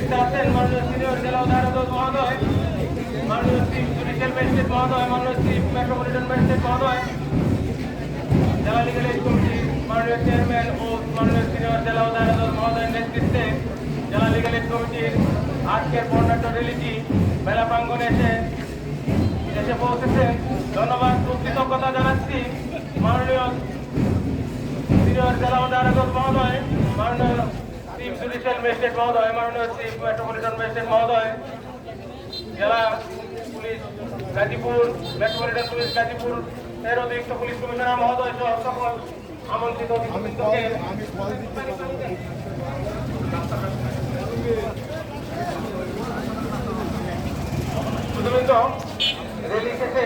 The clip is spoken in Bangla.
নেতৃত্বে আছেন মাননীয় সিনিয়র জেলা আদালত মহোদয়, মাননীয় চিফ জুডিশিয়াল ম্যাজিস্ট্রেট মহোদয়, মাননীয় চিফ মেট্রোপলিটন ম্যাজিস্ট্রেট মহোদয়, জেলা লিগাল এইড কমিটির মাননীয় চেয়ারম্যান ও মাননীয় সিনিয়র জেলা আদালত মহোদয়ের নেতৃত্বে জেলা লিগাল এইড কমিটির আজকের বর্ণাঢ্য র্যালিটি মেলা প্রাঙ্গণে এসে পৌঁছেছে। ধন্যবাদ ও কৃতজ্ঞতা জানাচ্ছি মাননীয় সিনিয়র জেলা আদালত মহোদয়, মাননীয় চিফ জুডিশিয়াল ম্যাজিস্ট্রেট মহোদয়, মাননীয় চিফ মেট্রোপলিটন ম্যাজিস্ট্রেট মহোদয়, জেলা police Gazipur, metropolitan police Gazipur এর অতিরিক্ত পুলিশ কমিশনার মহোদয় সহ সকল আমন্ত্রিত অতিথিবৃন্দকে র্যালি শেষে